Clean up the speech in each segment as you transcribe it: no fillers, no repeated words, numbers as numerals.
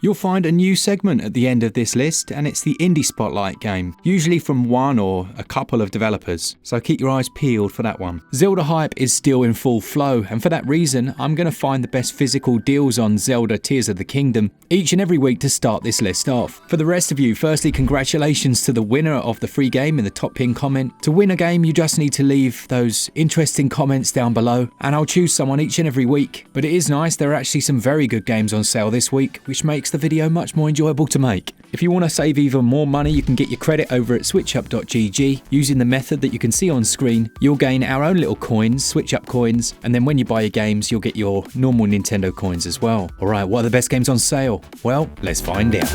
you'll find a new segment at the end of this list, and it's the Indie Spotlight game, usually from one or a couple of developers, so keep your eyes peeled for that one. Zelda hype is still in full flow, and for that reason, I'm going to find the best physical deals on Zelda Tears of the Kingdom each and every week to start this list off. For the rest of you, firstly, congratulations to the winner of the free game in the top pin comment. To win a game, you just need to leave those interesting comments down below, and I'll choose someone each and every week. But it is nice, there are actually some very good games on sale this week, which makes the video much more enjoyable to make. If you want to save even more money, you can get your credit over at switchup.gg. Using the method that you can see on screen, you'll gain our own little coins, SwitchUp coins, and then when you buy your games, you'll get your normal Nintendo coins as well. Alright, what are the best games on sale? Well, let's find out.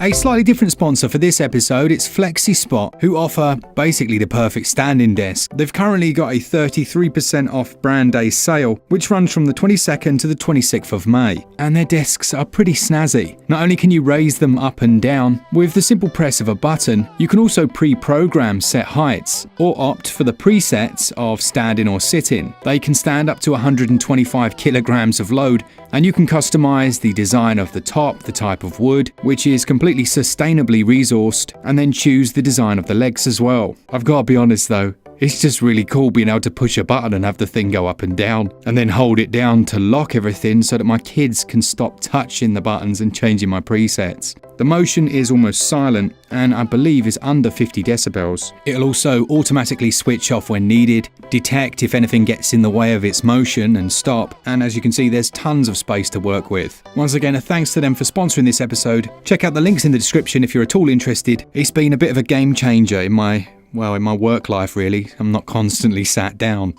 A slightly different sponsor for this episode, it's FlexiSpot, who offer basically the perfect standing desk. They've currently got a 33% off brand day sale, which runs from the 22nd to the 26th of May. And their desks are pretty snazzy. Not only can you raise them up and down, with the simple press of a button, you can also pre-program set heights, or opt for the presets of standing or sitting. They can stand up to 125 kilograms of load, and you can customize the design of the top, the type of wood, which is completely sustainably resourced, and then choose the design of the legs as well. I've got to be honest though, it's just really cool being able to push a button and have the thing go up and down, and then hold it down to lock everything so that my kids can stop touching the buttons and changing my presets. The motion is almost silent, and I believe is under 50 decibels. It'll also automatically switch off when needed, detect if anything gets in the way of its motion and stop, and as you can see, there's tons of space to work with. Once again, a thanks to them for sponsoring this episode. Check out the links in the description if you're at all interested. It's been a bit of a game changer in my work life really. I'm not constantly sat down.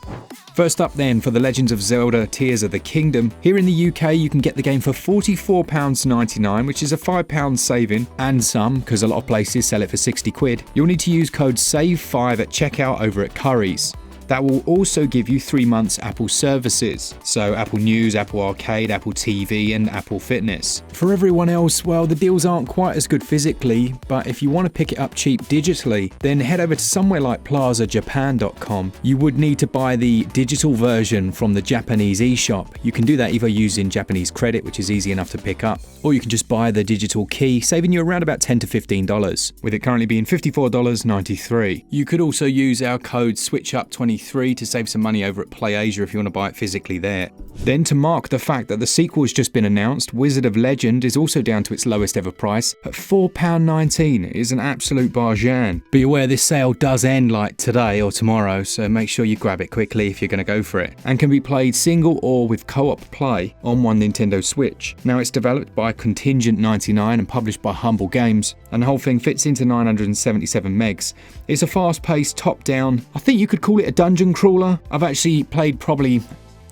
First up then, for The Legends of Zelda Tears of the Kingdom. Here in the UK you can get the game for £44.99, which is a £5 saving, and some, because a lot of places sell it for 60 quid. You'll need to use code SAVE5 at checkout over at Currys. That will also give you 3 months Apple services, so Apple News, Apple Arcade, Apple TV and Apple Fitness. For everyone else, well, the deals aren't quite as good physically, but if you want to pick it up cheap digitally, then head over to somewhere like plazajapan.com. You would need to buy the digital version from the Japanese eShop. You can do that either using Japanese credit, which is easy enough to pick up, or you can just buy the digital key, saving you around about $10 to $15, with it currently being $54.93. You could also use our code SwitchUp23 to save some money over at PlayAsia if you want to buy it physically there. Then, to mark the fact that the sequel has just been announced, Wizard of Legend is also down to its lowest ever price at £4.19. It is an absolute bargain. Be aware this sale does end like today or tomorrow, so make sure you grab it quickly if you're going to go for it, and can be played single or with co-op play on one Nintendo Switch. Now, it's developed by Contingent 99 and published by Humble Games, and the whole thing fits into 977 megs. It's a fast-paced, top-down, I think you could call it a dungeon crawler. I've actually played probably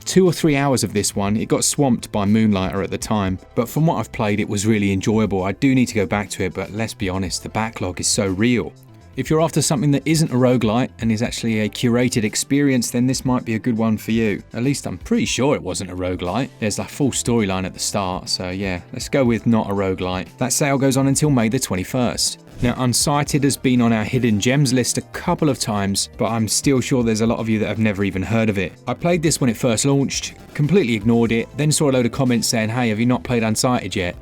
2 or 3 hours of this one. It got swamped by Moonlighter at the time, but from what I've played, it was really enjoyable. I do need to go back to it, but let's be honest, the backlog is so real. If you're after something that isn't a roguelite and is actually a curated experience, then this might be a good one for you. At least I'm pretty sure it wasn't a roguelite. There's a full storyline at the start, so yeah, let's go with not a roguelite. That sale goes on until May the 21st. Now, Unsighted has been on our hidden gems list a couple of times, but I'm still sure there's a lot of you that have never even heard of it. I played this when it first launched, completely ignored it, then saw a load of comments saying, hey, have you not played Unsighted yet?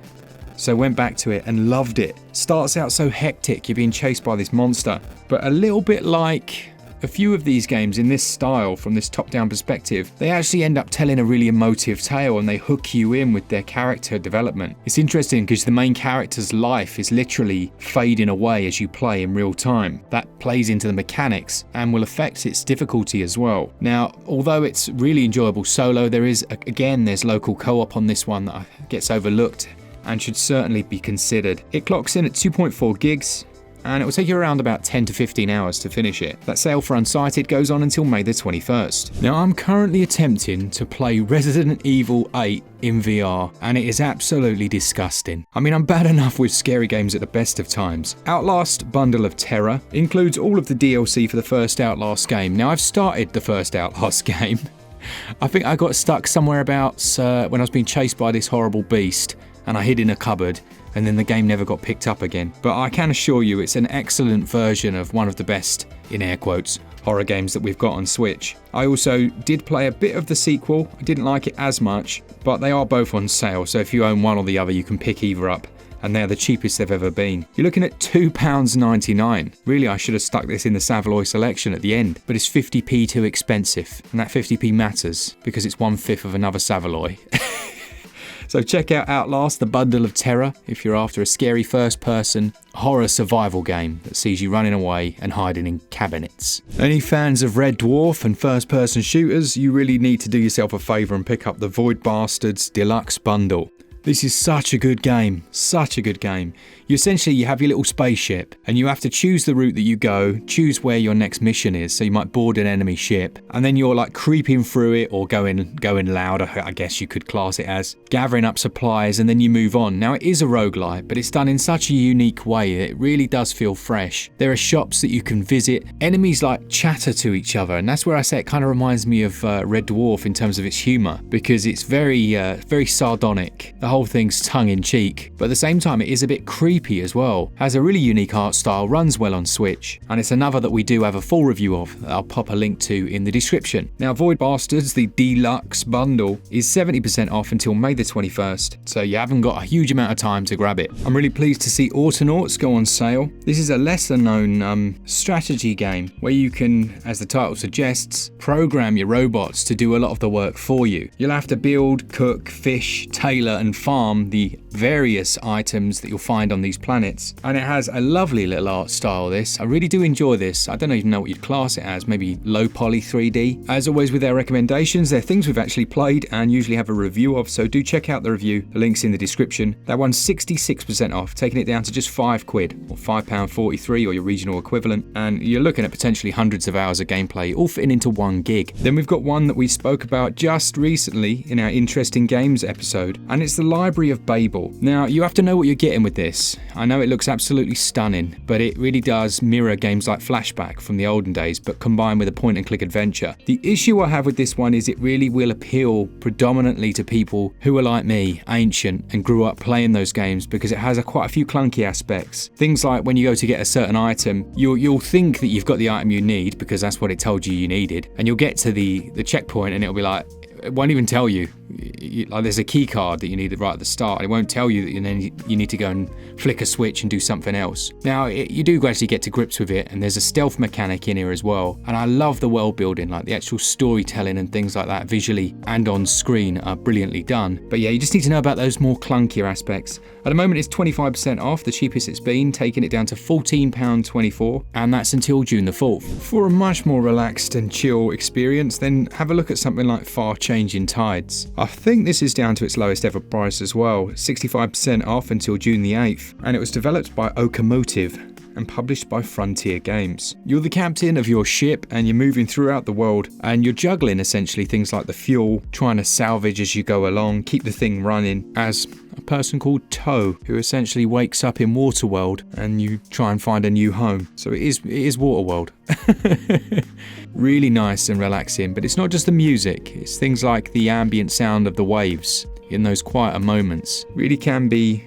So went back to it and loved it. Starts out so hectic, you're being chased by this monster, but a little bit like a few of these games in this style, from this top-down perspective, they actually end up telling a really emotive tale and they hook you in with their character development. It's interesting because the main character's life is literally fading away as you play in real time. That plays into the mechanics and will affect its difficulty as well. Now, although it's really enjoyable solo, there's local co-op on this one that gets overlooked and should certainly be considered. It clocks in at 2.4 gigs, and it will take you around about 10 to 15 hours to finish it. That sale for Unsighted goes on until May the 21st. Now, I'm currently attempting to play Resident Evil 8 in VR, and it is absolutely disgusting. I mean, I'm bad enough with scary games at the best of times. Outlast Bundle of Terror includes all of the DLC for the first Outlast game. Now, I've started the first Outlast game. I think I got stuck somewhere about when I was being chased by this horrible beast, and I hid in a cupboard, and then the game never got picked up again. But I can assure you it's an excellent version of one of the best, in air quotes, horror games that we've got on Switch. I also did play a bit of the sequel. I didn't like it as much, but they are both on sale, so if you own one or the other, you can pick either up. And they're the cheapest they've ever been. You're looking at £2.99. Really, I should have stuck this in the SAVALOY selection at the end, but it's 50p too expensive. And that 50p matters, because it's 1/5 of another SAVALOY. So check out Outlast, the Bundle of Terror, if you're after a scary first-person horror survival game that sees you running away and hiding in cabinets. Any fans of Red Dwarf and first-person shooters, you really need to do yourself a favour and pick up the Void Bastards Deluxe Bundle. This is such a good game, such a good game. You have your little spaceship and you have to choose the route that you go, choose where your next mission is. So you might board an enemy ship and then you're like creeping through it or going louder, I guess you could class it as, gathering up supplies, and then you move on. Now it is a roguelite, but it's done in such a unique way that it really does feel fresh. There are shops that you can visit. Enemies like chatter to each other, and that's where I say it kind of reminds me of Red Dwarf in terms of its humour, because it's very sardonic. The whole thing's tongue in cheek, but at the same time it is a bit creepy as well. Has a really unique art style, runs well on Switch, and it's another that we do have a full review of that I'll pop a link to in the description. Now Void Bastards, the Deluxe Bundle, is 70% off until May the 21st, so you haven't got a huge amount of time to grab it. I'm really pleased to see Autonauts go on sale. This is a lesser known strategy game where you can, as the title suggests, program your robots to do a lot of the work for you. You'll have to build, cook, fish, tailor and farm the various items that you'll find on these planets, and it has a lovely little art style. This I really do enjoy this. I don't even know what you'd class it as, maybe low poly 3D. As always with their recommendations, they're things we've actually played and usually have a review of, so do check out the review. The link's in the description. That one's 66% off, taking it down to just £5 or £5.43 or your regional equivalent, and you're looking at potentially hundreds of hours of gameplay all fitting into 1 gig. Then we've got one that we spoke about just recently in our Interesting Games episode, and it's the Library of Babel. Now you have to know what you're getting with this. I know it looks absolutely stunning, but it really does mirror games like Flashback from the olden days, but combined with a point and click adventure. The issue I have with this one is it really will appeal predominantly to people who are like me, ancient, and grew up playing those games, because it has quite a few clunky aspects. Things like when you go to get a certain item, you'll think that you've got the item you need because that's what it told you needed, and you'll get to the checkpoint and it'll be like, it won't even tell you. Like there's a key card that you need right at the start. It won't tell you that you need to go and flick a switch and do something else. Now you do gradually get to grips with it, and there's a stealth mechanic in here as well. And I love the world building, like the actual storytelling and things like that, visually and on screen, are brilliantly done. But yeah, you just need to know about those more clunkier aspects. At the moment it's 25% off, the cheapest it's been, taking it down to £14.24, and that's until June the 4th. For a much more relaxed and chill experience, then have a look at something like Far Changing Tides. I think this is down to its lowest ever price as well, 65% off until June the 8th, and it was developed by Okamotive and published by Frontier Games. You're the captain of your ship and you're moving throughout the world, and you're juggling essentially things like the fuel, trying to salvage as you go along, keep the thing running, as a person called Toe, who essentially wakes up in Waterworld and you try and find a new home. So it is Waterworld. Really nice and relaxing, but it's not just the music, it's things like the ambient sound of the waves in those quieter moments. Really can be,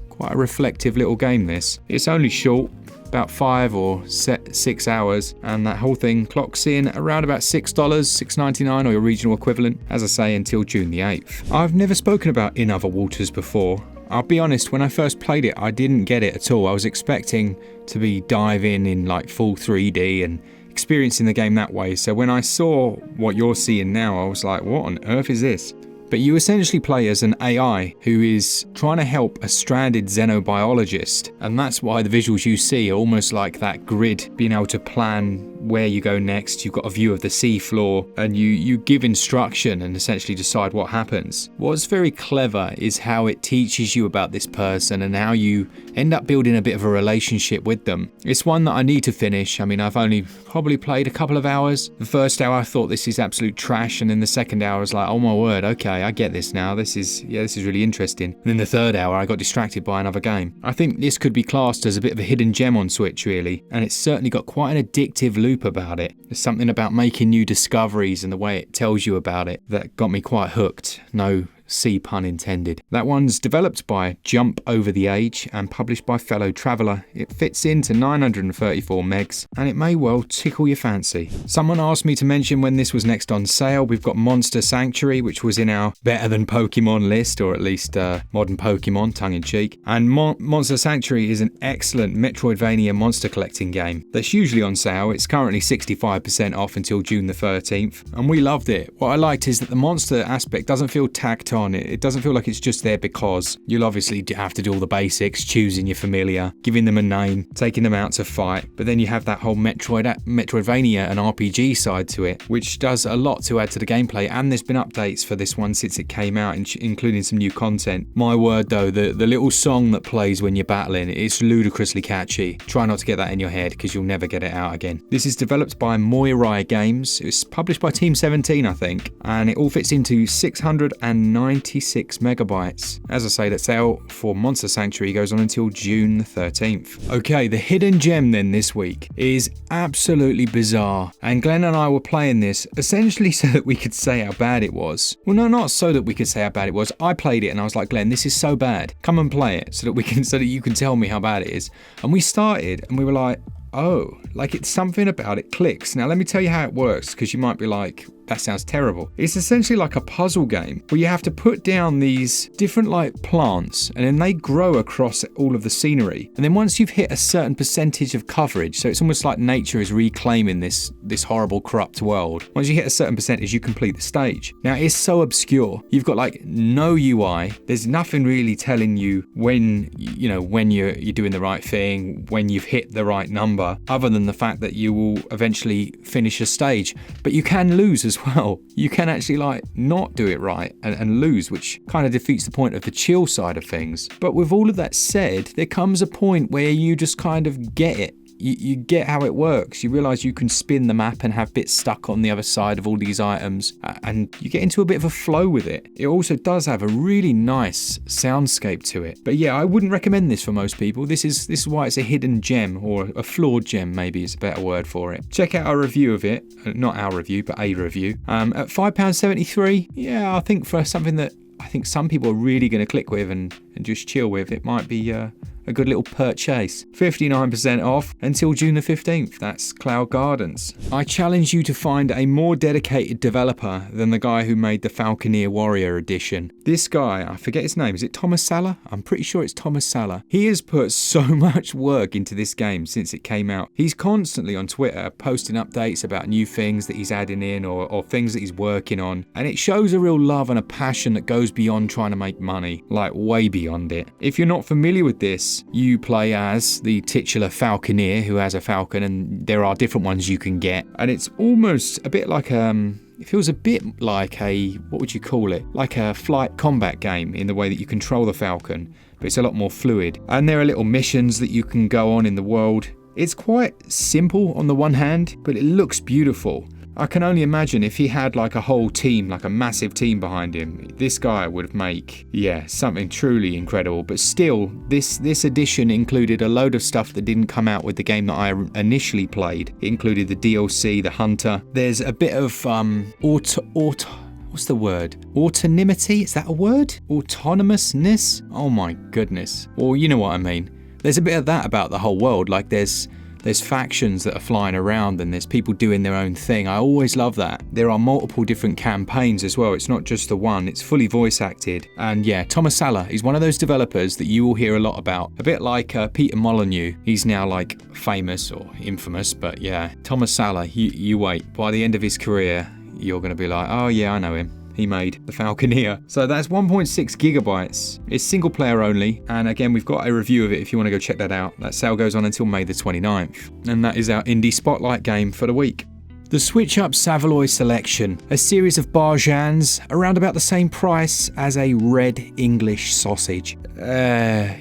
quite a reflective little game this. It's only short, about 5 or 6 hours, and that whole thing clocks in around about $6, $6.99 or your regional equivalent, as I say, until June the 8th. I've never spoken about In Other Waters before. I'll be honest, when I first played it, I didn't get it at all. I was expecting to be diving in like full 3D and experiencing the game that way. So when I saw what you're seeing now, I was like, what on earth is this? But you essentially play as an AI who is trying to help a stranded xenobiologist, and that's why the visuals you see are almost like that grid, being able to plan where you go next. You've got a view of the sea floor and you give instruction and essentially decide what happens. What's very clever is how it teaches you about this person and how you end up building a bit of a relationship with them. It's one that I need to finish. I mean, I've only probably played a couple of hours. The first hour I thought this is absolute trash, and then the second hour I was like, oh my word, okay, I get this now. This is really interesting. And then the third hour I got distracted by another game. I think this could be classed as a bit of a hidden gem on Switch really, and it's certainly got quite an addictive loop about it. There's something about making new discoveries and the way it tells you about it that got me quite hooked. No C pun intended. That one's developed by Jump Over the Age and published by Fellow Traveller. It fits into 934 megs and it may well tickle your fancy. Someone asked me to mention when this was next on sale. We've got Monster Sanctuary, which was in our better than Pokemon list, or at least modern Pokemon, tongue in cheek. And Monster Sanctuary is an excellent Metroidvania monster collecting game that's usually on sale. It's currently 65% off until June the 13th, and we loved it. What I liked is that the monster aspect doesn't feel tacked on. It doesn't feel like it's just there because you'll obviously have to do all the basics, choosing your familiar, giving them a name, taking them out to fight, but then you have that whole Metroidvania and RPG side to it, which does a lot to add to the gameplay. And there's been updates for this one since it came out, including some new content. My word though, the little song that plays when you're battling, it's ludicrously catchy. Try not to get that in your head because you'll never get it out again. This is developed by Moirai Games. It's published by Team 17, I think, and it all fits into 696 megabytes. As I say, that sale for Monster Sanctuary goes on until June the 13th. Okay, the hidden gem then this week is absolutely bizarre, and Glen and I were playing this essentially so that we could say how bad it was. Well, no, not so that we could say how bad it was. I played it and I was like, Glen, this is so bad. Come and play it so that you can tell me how bad it is. And we started and we were like, oh, like it's something about it clicks. Now let me tell you how it works, because you might be like, that sounds terrible. It's essentially like a puzzle game where you have to put down these different like plants and then they grow across all of the scenery. And then once you've hit a certain percentage of coverage, so it's almost like nature is reclaiming this horrible corrupt world. Once you hit a certain percentage, you complete the stage. Now it's so obscure. You've got like no UI. There's nothing really telling you when you're doing the right thing, when you've hit the right number, other than the fact that you will eventually finish a stage. But you can lose as well. You can actually like not do it right and lose, which kind of defeats the point of the chill side of things. But with all of that said, there comes a point where you just kind of get it. You get how it works. You realise you can spin the map and have bits stuck on the other side of all these items, and you get into a bit of a flow with it. It also does have a really nice soundscape to it. But yeah, I wouldn't recommend this for most people. This is why it's a hidden gem, or a flawed gem maybe is a better word for it. Check out our review of it. Not our review, but a review. At £5.73, yeah, I think for something that I think some people are really going to click with and just chill with, it might be a good little purchase. 59% off until June the 15th. That's Cloud Gardens. I challenge you to find a more dedicated developer than the guy who made the Falconeer Warrior edition. This guy, I forget his name, is it Thomas Sala? I'm pretty sure it's Thomas Sala. He has put so much work into this game since it came out. He's constantly on Twitter posting updates about new things that he's adding in or things that he's working on. And it shows a real love and a passion that goes beyond trying to make money, like way beyond it. If you're not familiar with this, you play as the titular Falconeer who has a falcon, and there are different ones you can get. And it's almost a bit like it feels a bit like what would you call it? Like a flight combat game in the way that you control the falcon, but it's a lot more fluid. And there are little missions that you can go on in the world. It's quite simple on the one hand, but it looks beautiful. I can only imagine if he had like a whole team, like a massive team behind him, this guy would make, something truly incredible. But still, this edition included a load of stuff that didn't come out with the game that I initially played. It included the DLC, the Hunter. There's a bit of what's the word? Autonomy? Is that a word? Autonomousness? Oh my goodness. Well, you know what I mean. There's a bit of that about the whole world. Like there's factions that are flying around and there's people doing their own thing. I always love that. There are multiple different campaigns as well. It's not just the one. It's fully voice acted. And yeah, Thomas Sala is one of those developers that you will hear a lot about. A bit like Peter Molyneux. He's now like famous or infamous, but yeah. Thomas Sala, you wait. By the end of his career, you're going to be like, oh yeah, I know him. He made the Falconeer. So that's 1.6 gigabytes. It's single player only. And again, we've got a review of it if you want to go check that out. That sale goes on until May the 29th. And that is our Indie Spotlight game for the week. The SwitchUp SAVALOY Selection, a series of barjans around about the same price as a red English sausage.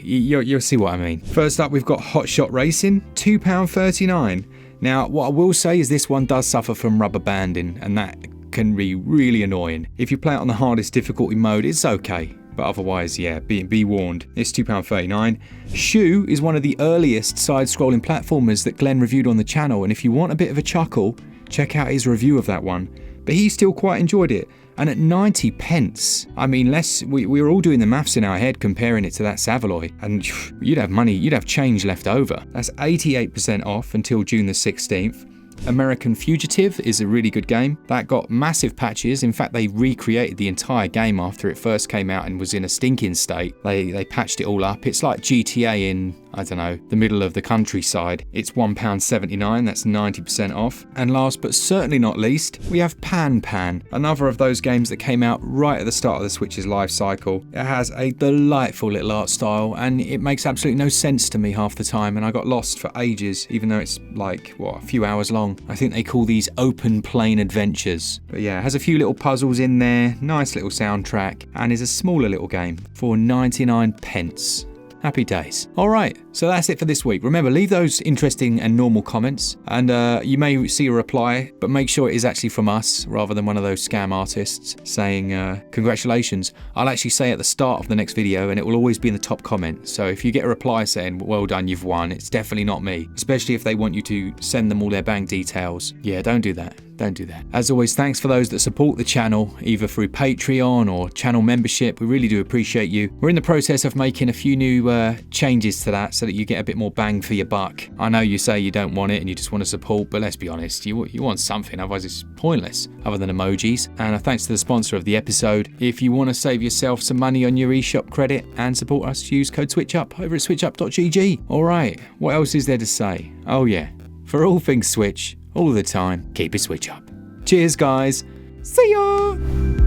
You'll see what I mean. First up, we've got Hot Shot Racing, £2.39. Now, what I will say is this one does suffer from rubber banding, and that can be really annoying. If you play it on the hardest difficulty mode, it's okay. But otherwise, yeah, be warned. It's £2.39. Shoe is one of the earliest side-scrolling platformers that Glen reviewed on the channel, and if you want a bit of a chuckle, check out his review of that one. but he still quite enjoyed it. And at 90 pence, I mean, we were all doing the maths in our head comparing it to that SAVALOY, and you'd have change left over. That's 88% off until June the 16th. American Fugitive is a really good game. That got massive patches. In fact, they recreated the entire game after it first came out and was in a stinking state. They patched it all up. It's like GTA in, I don't know, the middle of the countryside. It's £1.79, that's 90% off. And last but certainly not least, we have Pan, another of those games that came out right at the start of the Switch's life cycle. It has a delightful little art style, and it makes absolutely no sense to me half the time, and I got lost for ages, even though it's like, a few hours long. I think they call these open plane adventures. But yeah, it has a few little puzzles in there, nice little soundtrack, and is a smaller little game for 99 pence. Happy days. All right, so that's it for this week. Remember, leave those interesting and normal comments, and you may see a reply, but make sure it is actually from us rather than one of those scam artists saying congratulations. I'll actually say at the start of the next video, and it will always be in the top comment. So if you get a reply saying, well done, you've won, it's definitely not me, especially if they want you to send them all their bank details. Yeah, don't do that. Don't do that. As always, thanks for those that support the channel, either through Patreon or channel membership. We really do appreciate you. We're in the process of making a few new changes to that so that you get a bit more bang for your buck. I know you say you don't want it and you just want to support, but let's be honest, you want something, otherwise it's pointless, other than emojis. And thanks to the sponsor of the episode. If you want to save yourself some money on your eShop credit and support us, use code SwitchUp over at switchup.gg. Alright, what else is there to say? Oh yeah, for all things Switch, all the time, keep it switch up. Cheers, guys. See ya!